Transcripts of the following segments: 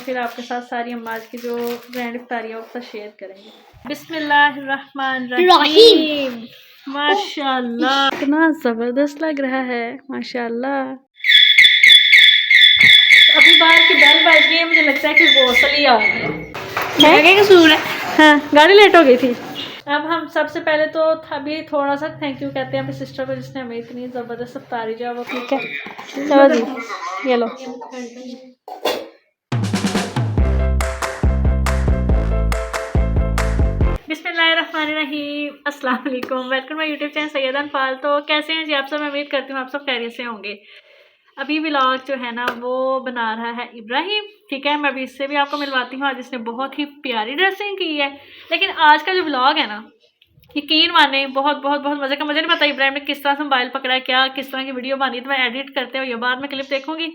फिर आपके साथ सारी हम आज की जो ग्रैंड इफ्तारी है उसका शेयर करेंगे। बिस्मिल्लाहिर्रहमानिर्रहीम। माशाल्लाह कितना ज़बरदस्त लग रहा है माशाल्लाह। अभी बाहर की बेल बज गई है, मुझे लगता है कि गौसल ही आ गया है। कसूर है। हाँ, गाड़ी लेट हो गई थी। अब हम सबसे पहले तो अभी थोड़ा सा थैंक यू कहते हैं अपनी सिस्टर को जिसने हमें इतनी ज़बरदस्त इफ्तारी जो है वो ठीक है। चलो जी ये लो। बिस्मिल्लाहिर्रहमानिर्रहीम। अस्सलाम वालेकुम। Welcome my YouTube channel Sayyada Anfal. तो कैसे हैं जी आप सब? मैं उम्मीद करती हूँ आप सब खैरियत से होंगे। अभी व्लॉग जो है ना वो बना रहा है इब्राहिम, ठीक है। मैं अभी इससे भी आपको मिलवाती हूँ। आज इसने बहुत ही प्यारी ड्रेसिंग की है, लेकिन आज का जो व्लॉग है ना यकीन माने बहुत बहुत बहुत मज़े का। मुझे नहीं पता इब्राहिम ने किस तरह से मोबाइल पकड़ा है, क्या किस तरह की वीडियो बनी, तो मैं एडिट करते हुए बाद में क्लिप देखूंगी।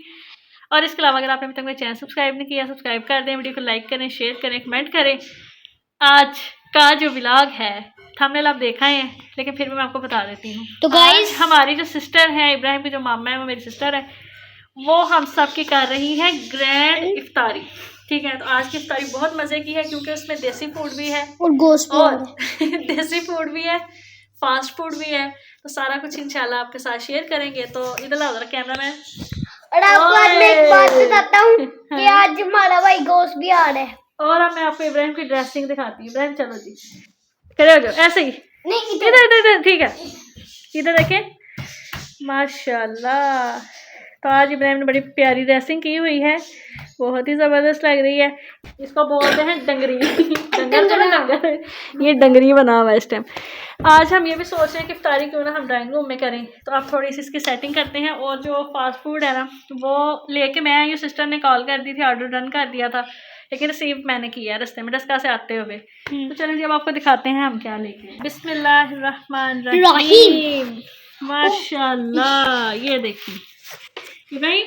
और इसके अलावा अगर आपने अभी तक मेरे चैनल सब्सक्राइब नहीं किया सब्सक्राइब कर दें, वीडियो को लाइक करें, शेयर करें, कमेंट करें। आज का जो व्लॉग है थंबनेल आप देखा है, लेकिन फिर भी मैं आपको बता देती हूँ। तो गाइस हमारी जो सिस्टर है, इब्राहिम की जो मामा है वो मेरी सिस्टर है, वो हम सब की कर रही है ग्रैंड इफ्तारी, ठीक है। तो आज की इफ्तारी बहुत मज़े की है क्योंकि उसमें देसी फूड भी है और गोश्त और देसी फूड भी है, फास्ट फूड भी है। तो सारा कुछ इंशाल्लाह आपके साथ शेयर करेंगे। तो इधर ला जरा कैमरा मैन। और आपको आज मैं एक बात बताता हूँ कि आज हमारा भाई गोश्त भी आ रहा है। और अब मैं आपको इब्राहिम की ड्रेसिंग दिखाती हूँ। इब्राहिम चलो जी खड़े हो जाओ, ऐसे ही नहीं, इधर इधर ठीक है। इधर देखें माशाल्लाह। तो आज इब्राहिम ने बड़ी प्यारी ड्रेसिंग की हुई है, बहुत ही ज़बरदस्त लग रही है। इसको बोलते हैं डंगरी। डंगर ये डंगरी बना हुआ है इस टाइम। आज हम ये भी सोच रहे हैं कि इफ्तारी क्यों ना हम ड्राइंग रूम में करें। तो आप थोड़ी सी इसकी सेटिंग करते हैं। और जो फास्ट फूड है ना वो लेके मैं आई हूँ, सिस्टर ने कॉल कर दी थी, ऑर्डर डन कर दिया था, लेकिन रिसीव मैंने किया रास्ते में डस्का से आते हुए। तो चलिए जी अब आपको दिखाते हैं हम क्या लेके। बिस्मिल्लाहिर्रहमानिर्रहीम। माशाल्लाह ये देखिए इब्राहिम,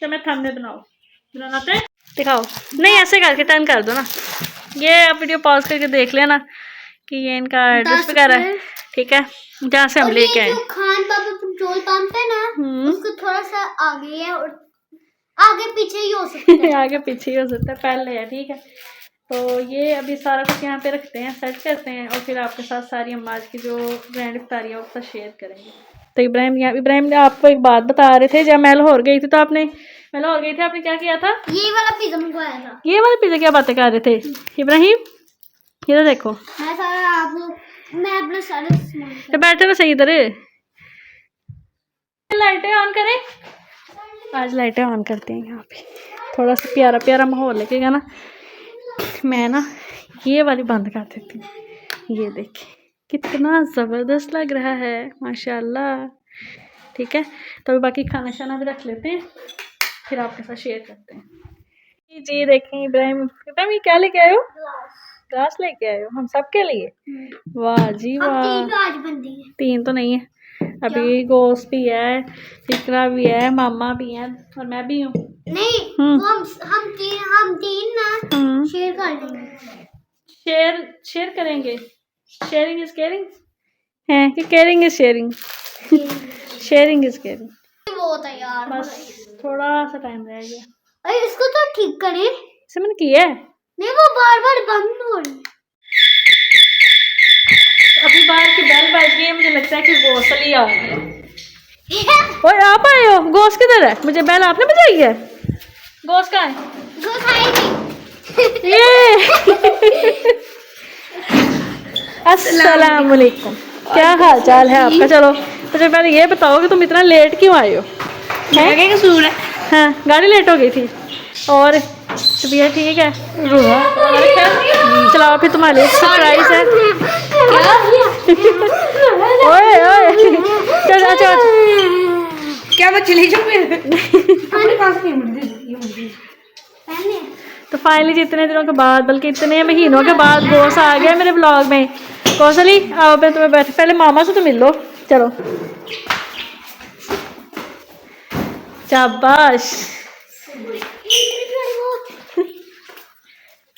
तो मैं थंबनेल बनाना आता है दिखाओ। नहीं ऐसे करके टर्न कर दो ना। ये आप वीडियो पॉज करके देख लेना कि ये इनका एड्रेस वगैरह है, ठीक है, जहाँ से हम लेके आए। खान बाबा पेट्रोल पंप है ना उसको थोड़ा सा आगे है और आगे पीछे ही हो सकता है। आगे पीछे ही हो सकता है, पहले है, ठीक है। तो ये अभी सारा कुछ यहाँ पे रखते हैं, सेट करते हैं और फिर आपके साथ सारी हम आज की जो ग्रैंड इफ्तारी है उसका शेयर करेंगे। तो इब्राहिम ने आपको एक बात बता रहे थे, जब मैं लाहौर गई थी तो आपने क्या किया था? ये वाला पिज्जा मंगवाया था। ये वाला पिज्जा क्या बातें कर रहे थे इब्राहिम? इधर देखो, मैं अपना सारा तो बैठे तो सही इधर। लाइटें ऑन करें, आज लाइटें ऑन करते हैं यहाँ पे, थोड़ा सा प्यारा प्यारा माहौल लगेगा ना। मैं ना ये वाली बंद कर देती हूँ। ये देखिए कितना ज़बरदस्त लग रहा है माशाल्लाह, ठीक है। तो बाकी खाना शाना भी रख लेते हैं, फिर आपके साथ शेयर करते हैं। जी देखें इब्राहिम ये क्या लेके आए हो? ग्लास लेके आए हो हम सब के लिए? वाह जी वाह। 3 तो नहीं है, अभी गोश्त भी है, फिक्रा भी है, मामा भी है और मैं भी हूँ। नहीं हम तीन ना शेयर कर लेंगे। शेयर करेंगे। शेयरिंग इज केयरिंग है कि caring is sharing? Sharing is caring. वो था यार, बस थोड़ा सा टाइम रह गया। अरे इसको तो ठीक करें। इसे मैंने किया है, नहीं वो बार बार बंद हो रही है। अभी बाहर की बेल बज गई है, मुझे लगता है कि गौसल ही आ गया। ओए आप आए हो? गोश्त किधर है? मुझे बेल आपने बजाई है? गोश्त कहाँ है? गोश्त आएगी। ये अस्सलाम वालेकुम, क्या हाल चाल है आपका? चलो मुझे पहले ये बताओ कि तुम इतना लेट क्यों आए हो? क्या कसूर है? हाँ गाड़ी लेट हो गई थी और तबीयत ठीक है? चलाओ फिर तुम्हारे लिए सरप्राइज है। ओए ओए चल चल क्या चली जाओ। तो फाइनली जितने दिनों के बाद, बल्कि इतने महीनों के बाद गोश्त आ गया मेरे ब्लॉग में। कौशली आओ पे तुम्हें बैठे, पहले मामा से तो मिल लो। चलो शाबाश।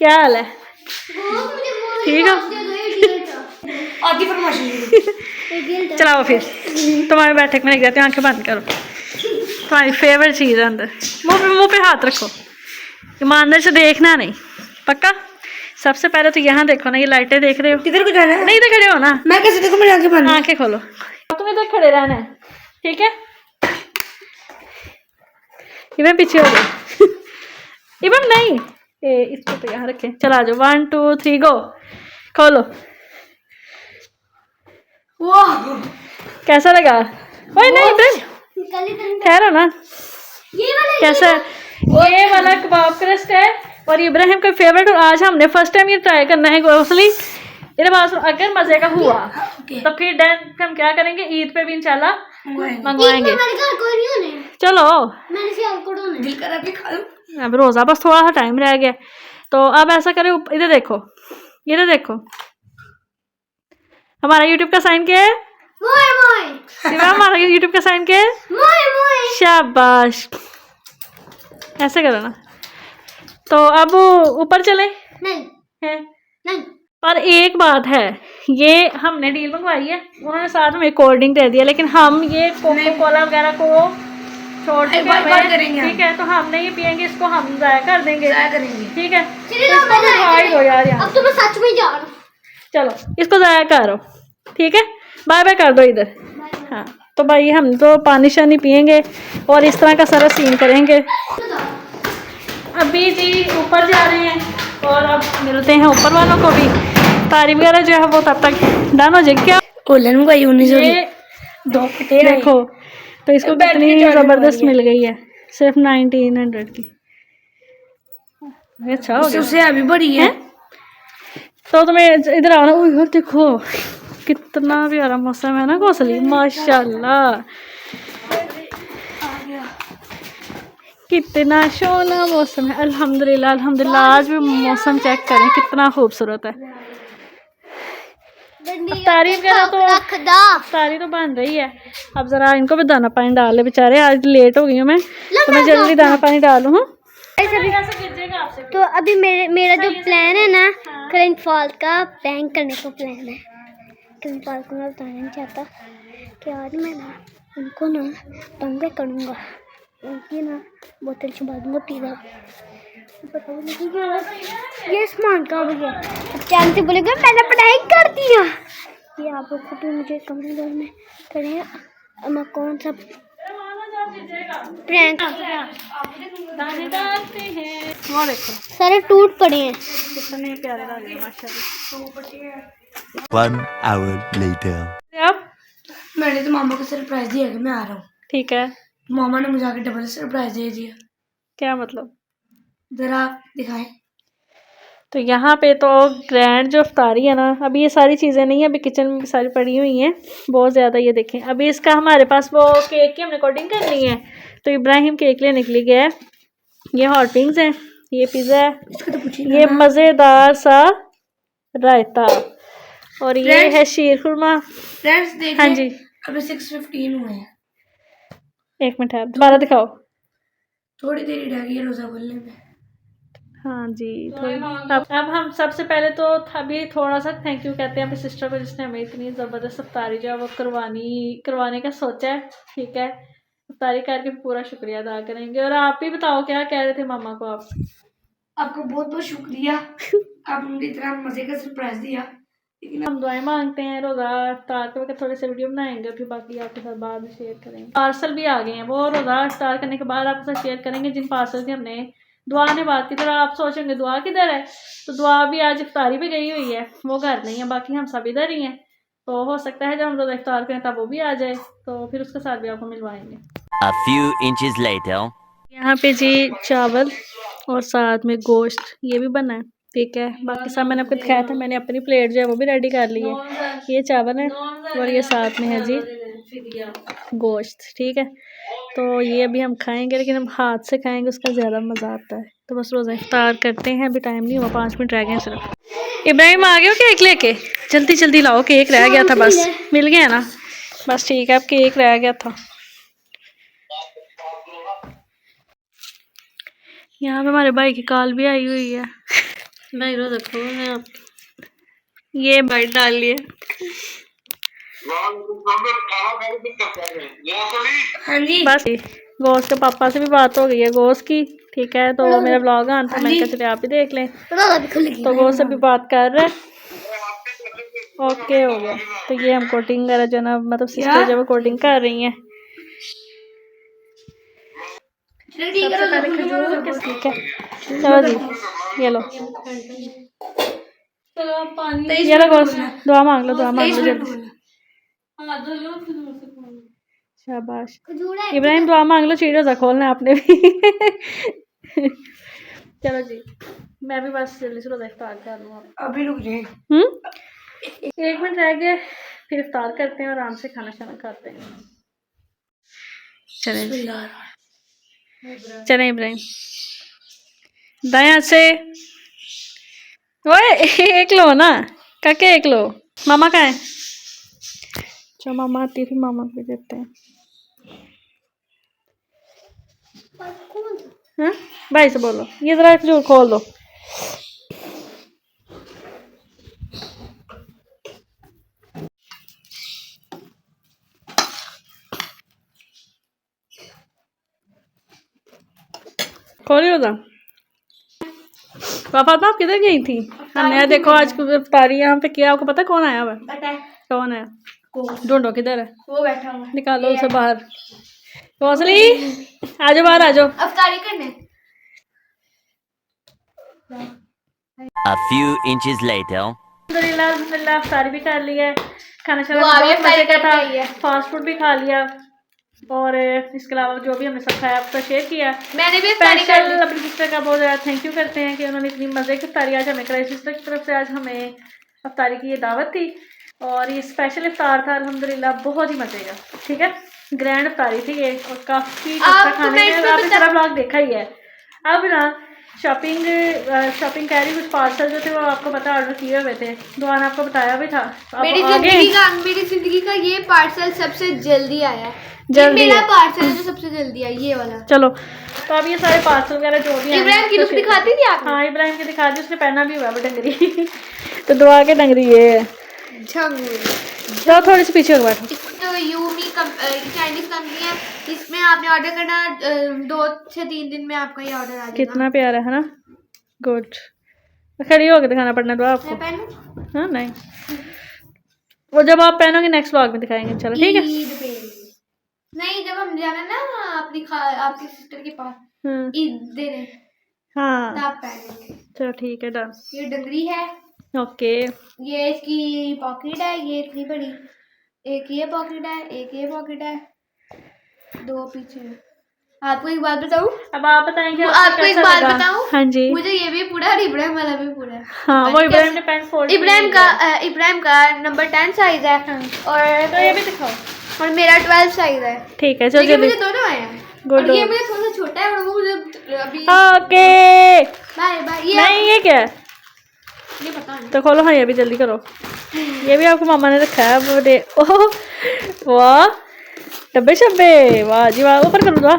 क्या हाल है? ठीक है चलाओ फिर तुम्हारे बैठक में लेके जाते हैं। आंखें बंद करो, तुम्हारी फेवरेट चीज़ है अंदर। मुँह पे हाथ रखो, ईमानदारी से देखना नहीं, पक्का। सबसे पहले तो यहाँ देखो ना, ये लाइटें देख रहे हो? किधर को जाना है? नहीं इधर खड़े हो ना। मैं कैसे देखूं? मेरी आंखें बंद हैं। आंखें खोलो, तुम इधर खड़े रहना है, ठीक है? इवन पीछे हो गए। इवन नहीं, इसको तो यहाँ रखें। चलो आ जाओ, 1 2 3 गो। खोलो। वाह कैसा लगा? ओए नहीं ठहरो ना। ये वाला कैसा है? ये वाला कबाब क्रस्ट है और इब्राहिम का फेवरेट, और आज हमने फर्स्ट टाइम ये ट्राई करना है गोसली। मेरे पास अगर मजे का हुआ तो फिर हम क्या करेंगे, ईद पे भी इंशाल्लाह मंगवाएंगे। मेरे घर कोई नहीं होने, चलो मैंने से आपको होने। दिल कर अभी खा लूं। अब रोजा बस थोड़ा सा टाइम रह गया, तो अब ऐसा करो, इधर देखो, इधर देखो, हमारा यूट्यूब का साइन क्या है? मोए मोए हमारा यूट्यूब का साइन क्या है? मोए मोए। शाबाश, ऐसे करो ना। तो अब ऊपर चले नहीं हैं। नहीं, पर एक बात है, ये हमने डील मंगवाई है, उन्होंने साथ में कोल्ड ड्रिंक दे दिया, लेकिन हम ये कोको कोला वगैरह को छोड़ के बाय करेंगे हम। ठीक है, तो हम नहीं पियेंगे, इसको हम जाया कर देंगे, जाया करेंगे। ठीक है? चलिए इसको मैं भी खा ही दो यार यहाँ। अब तो मैं सच में जा रहा हूँ। चलो इसको जाया करो, ठीक है? बाय बाय कर दो इधर। हाँ तो भाई हम तो पानी शानी पियेंगे और इस तरह का सारा सीन करेंगे। अभी जी ऊपर जा रहे हैं और अब मिलते हैं ऊपर वालों को भी। तारीफ वगैरह जो है वो तब तक डन हो जाएगी। क्या ओलन मंगाई 19 ये दो पिटे देखो, तो इसको बैटरी कितनी चार्ज ज़बरदस्त वाली है। मिल गई है, सिर्फ 1900 की। अच्छा हो गया। उससे अभी बड़ी है। तो तुम्हें इधर आओ ना। यार देखो कितना प्यारा मौसम है ना घोसली, माशाल्लाह कितना सोना मौसम है। अल्हम्दुलिल्लाह अल्हम्दुलिल्लाह, आज भी मौसम चेक करें कितना खूबसूरत है। तारीफ करा तो तारी तो बन रही है। अब जरा इनको भी दाना पानी डाल ले, बेचारे आज लेट हो गई हूँ मैं, तो मैं जल्दी दाना पानी डालूँ। तो अभी मेरा जो प्लान है ना, करंट फॉल का प्रैंक करने का प्लान है। करंट फॉल को मैं बताना नहीं चाहता कि आज मैं ना उनको ना तंग करूँगा, उनकी ना बोतल छुपा दूँगा पीला। पता नहीं ये सामान कहाँ गया। चैन से बोलेगा मैंने पढ़ाई कर दिया। ये आप लोग को भी मुझे कमेंट में करें मैं कौन सा प्रैंक। वो देखो सारे टूट पड़े हैं। कितने प्यारे लग रहे हैं माशाल्लाह। 1 hour later. अब मैंने तो मामा को सरप्राइज दिया कि मैं आ रहा हूँ। ठीक है, मामा ने मुझे आके डबल सरप्राइज दे दिया। क्या मतलब? जरा दिखाएं। तो यहाँ पे तो ग्रैंड जो अफ्तारी है ना, अभी ये सारी चीज़ें नहीं है, अभी किचन में सारी पड़ी हुई हैं बहुत ज़्यादा। ये देखें, अभी इसका हमारे पास वो केक की हमने कोटिंग करनी है, तो इब्राहिम केक लेने के लिए गया है। ये हॉट विंग्स हैं, ये पिज़्ज़ा है, ये मज़ेदार सा रायता, और ये है शीर खुरमा। फ्रेंड्स देखिए, हाँ जी, अभी 6:15 हुए हैं। एक मिनट है, दोबारा दिखाओ। थोड़ी देर ही रह गई है रोजा खोलने में। हाँ जी, थोड़ी। अब हम सबसे पहले तो अभी थोड़ा सा थैंक यू कहते हैं अपनी सिस्टर को, जिसने हमें इतनी ज़बरदस्त अफ्तारी जो है वो करवाने का सोचा है, ठीक है? अफ्तारी करके पूरा शुक्रिया अदा करेंगे। और आप भी बताओ क्या कह रहे थे मामा को आप? आपको बहुत बहुत शुक्रिया, आपने इतना मजे का सरप्राइज दिया। हम दुआएं मांगते हैं, रोज़ा इफ्तार करके थोड़े से वीडियो बनाएंगे, फिर बाकी आपके साथ बाद में शेयर करेंगे। पार्सल भी आ गए हैं, वो रोज़ा इफ्तार करने के बाद आपके साथ शेयर करेंगे, जिन पार्सल की हमने दुआ ने बात की। तो आप सोचेंगे दुआ किधर है, तो दुआ भी आज इफ्तारी पे गई हुई है, वो घर नहीं है, बाकी हम सब इधर ही हैं। तो हो सकता है जब हम रोज़ा इफ्तार करें तब वो भी आ जाए, तो फिर उसके साथ भी आपको मिलवाएंगे। A few inches later. यहाँ पे जी चावल और साथ में गोश्त ये भी बना है, ठीक है? बाकी सब मैंने आपको दिखाया था, मैंने अपनी प्लेट जो है वो भी रेडी कर ली है। ये चावल है और ये साथ में है जी गोश्त, ठीक है? तो ये अभी हम खाएंगे, लेकिन हम हाथ से खाएंगे, उसका ज़्यादा मज़ा आता है। तो बस रोज़ा इफ्तार करते हैं, अभी टाइम नहीं हुआ, 5 मिनट रह गए हैं सिर्फ। इब्राहिम आ गए हो केक लेके? जल्दी जल्दी लाओ, केक रह गया था, बस मिल गया ना, बस ठीक है, अब केक रह गया था। यहाँ पे हमारे भाई की कॉल भी आई हुई है। भाई रोज़ा खोल रहे हैं आप, ये बाइट डाल लिए। हाँ जी, बस गोश्त के पापा से भी बात हो गई है, गोश्त की ठीक है, तो मेरा ब्लॉग आन था, मैंने कहा चलिए आप भी देख लें। खुल तो वो सभी बात कर रहे हैं। ओके हो गया। तो ये हम कोटिंग वगैरह जो ना मतलब सिस्टर जब कोटिंग कर रही हैं। सबसे पहले खजूर किस ठीक है, चलो जी ये लो, ये लो बस, दुआ मांग लो जल्दी। शाबाश इब्राहिम, दुआ मांग लो, चीज़ सा खोलना है आपने भी। चलो जी, मैं भी बस जल्दी से रोज़ा इफ्तार कर लूँ। अभी रुक जाए। 1 मिनट रह गए, फिर इफ्तार करते हैं और आराम से खाना शाना खाते हैं। चलें इब्राहिम, दाएं से। ओए एक लो ना काके, एक लो। मामा का है, जो मामा आती थी मामा को देते हैं। हाँ भाई से बोलो, ये जरा खजूर खोल दो। खोली होता पापा, आप किधर गई थी? हमने देखो आज इफ्तारी यहाँ पे किया, आपको पता कौन आया हुआ? कौन है? ढूंढो किधर है, वो बैठा हुआ है। निकालो उसे बाहर। कौसली आजो बाहर आजो। अफ्तारी करने। A few inches later. अल्हम्दुलिल्लाह इफ्तारी भी कर ली है, खाना शाना दुआ भी बहुत मजे का था, करके आई है। फास्ट फूड भी खा लिया और इसके अलावा जो भी हमने सब खाया आपका शेयर किया। मैंने भी इफ्तारी कर ली। स्पेशल अपनी सिस्टर का बहुत ज़्यादा थैंक यू करते हैं कि उन्होंने इतनी मज़े की इफ्तारी आज हमें कराई। सिस्टर की तरफ से आज हमें इफ्तारी की ये दावत थी और ये स्पेशल इफ्तार था अल्हम्दुलिल्लाह, बहुत ही मज़े का। ठीक है, ग्रैंड इफ्तारी थी ये और काफ़ी अच्छा खाने में। आपने सारा ब्लॉग देखा ही है। अब ना शॉपिंग कह रही, कुछ पार्सल जो थे वो आपको पता ऑर्डर किए हुए थे, दुआ ने आपको बताया भी था। मेरी जिंदगी का ये पार्सल सबसे जल्दी आया। जल्दी मेरा पार्सल है जो सबसे जल्दी आया, ये वाला। चलो तो अब ये सारे पार्सल वगैरह जो भी इब्राहिम की लुक दिखाती थी आप? हाँ इब्राहिम की दिखा दी, उसने पहना भी हुआ वो डंगरी। तो दुआ के डंगरी ये है। जाओ थोड़ी सी पीछे हो बैठो। तो यूमी चाइनीज कंपनी है, इसमें आपने ऑर्डर करना 2 से 3 दिन में आपका ये ऑर्डर आ जाएगा। कितना प्यारा है ना, गुड। खड़ी होकर दिखाना पड़ना तो आपको। हाँ नहीं, वो जब आप पहनोगे नेक्स्ट व्लॉग में दिखाएंगे। चलो ठीक है, नहीं जब हम जाना ना आपकी सिस्टर के पास ईद देने, हाँ तब पहनेंगे। चलो ठीक है, डन। ये डंगरी है, ओके। ये इसकी पॉकेट है, ये इतनी बड़ी। एक ये पॉकेट है, एक ये पॉकेट है, 2 पीछे। आपको एक बात बताऊं? अब आप बताएंगे आपको एक बात बताऊं? हाँ जी, मुझे ये भी पूरा और इब्राहिम वाला भी पूरा है। हाँ वो इब्राहिम ने पैंट फोल्ड इब्राहिम का नंबर 10 साइज है। हाँ। और तो ये भी दिखाओ। और मेरा 12 साइज है। ठीक है, चलो लेकिन जल्दी। मुझे दोनों आए हैं। गुड। और ये मुझे थोड़ा सा छोटा है और वो मुझे अभी। Okay bye bye. नहीं ये क्या है? ये पता नहीं। तो खोलो, हाँ ये भी जल्दी करो। ये भी आपको मामा ने रखा है वो दे। ओह वाह, डब्बे शब्बे, वाह जी वाह। ओपन करो तो,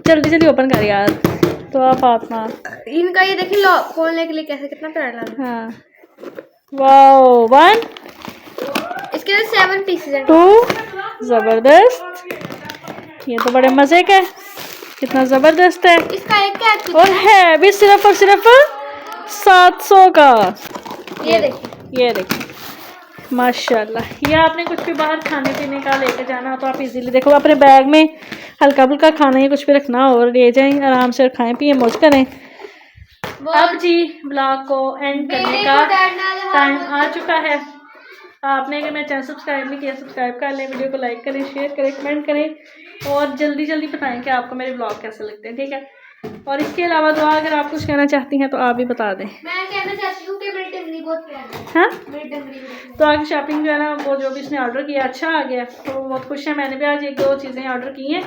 जल्दी जल्दी ओपन कर यार। तो आप फातिमा, इनका ये देखिए लो खोलने के लिए कैसे कितना प्यारा लग रहा है। हाँ वाओ। 1 इसके अंदर 7 पीसेस हैं। 2 जबरदस्त, ये तो बड़े मजे का है, कितना जबरदस्त है। इसका एक क्या और है भी सिर्फ और सिर्फ 700 का। ये देखिए, ये देखिए माशाल्लाह। ये आपने कुछ भी बाहर खाने पीने का लेके जाना हो तो आप इजीली देखो अपने बैग में हल्का फुल्का खाना या कुछ भी रखना हो और ले जाएं, आराम से खाएं पिए मौज करें। अब जी ब्लॉग को एंड करने का टाइम आ चुका है। आपने अगर मेरा चैनल सब्सक्राइब नहीं किया, सब्सक्राइब कर लें, वीडियो को लाइक करें, शेयर करें, कमेंट करें और जल्दी जल्दी बताएं कि आपको मेरे ब्लॉग कैसे लगते हैं। ठीक है, और इसके अलावा दुआ अगर आप कुछ कहना चाहती हैं तो आप भी बता दें। मैं कहना चाहती हूँ कि मेरी डंगरी बहुत प्यारी है। हाँ मेरी डंगरी तो आगे शॉपिंग जो है ना वो जो भी इसने ऑर्डर किया अच्छा आ गया तो वो बहुत खुश है। मैंने भी आज 1-2 चीज़ें ऑर्डर की हैं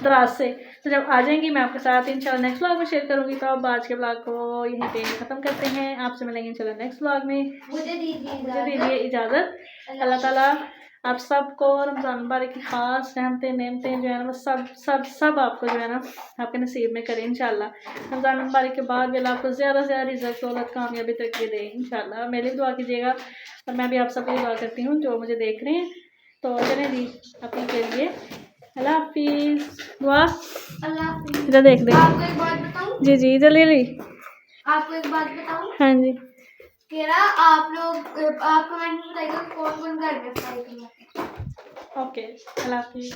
दराज से, तो जब आ जाएंगी मैं आपके साथ इंशाल्लाह नेक्स्ट व्लॉग में शेयर करूँगी। तो अब आज के व्लॉग को यहीं पे ख़त्म करते हैं, आपसे मिलेंगे इंशाल्लाह नेक्स्ट व्लॉग में। मुझे दीजिए इजाज़त। अल्लाह ताला आप सबको रमज़ान मुबारक की ख़ास रहमतें नेमतें जो है ना वो सब आपको जो है ना आपके नसीब में करें इंशाल्लाह। रमज़ान मुबारक के बाद भी अल्लाह आपको ज़्यादा से ज़्यादा रिज़्क़ दौलत कामयाबी तक ये दे इंशाल्लाह। मेरी भी दुआ कीजिएगा और मैं भी आप सबकी दुआ करती हूँ जो मुझे देख रहे हैं। तो चलें जी, अपने के लिए अल्लाह हाफिज़। दुआ अल्लाह हाफिज़। इधर देख दे। आपको एक बात बताऊं? जी जी इधर ले ली। आपको एक बात बताऊं? हाँ जी कह रहा आप कमेंट में बताइएगा कौन कौन घर में फ्राई करना है। ओके अल्लाह हाफिज़।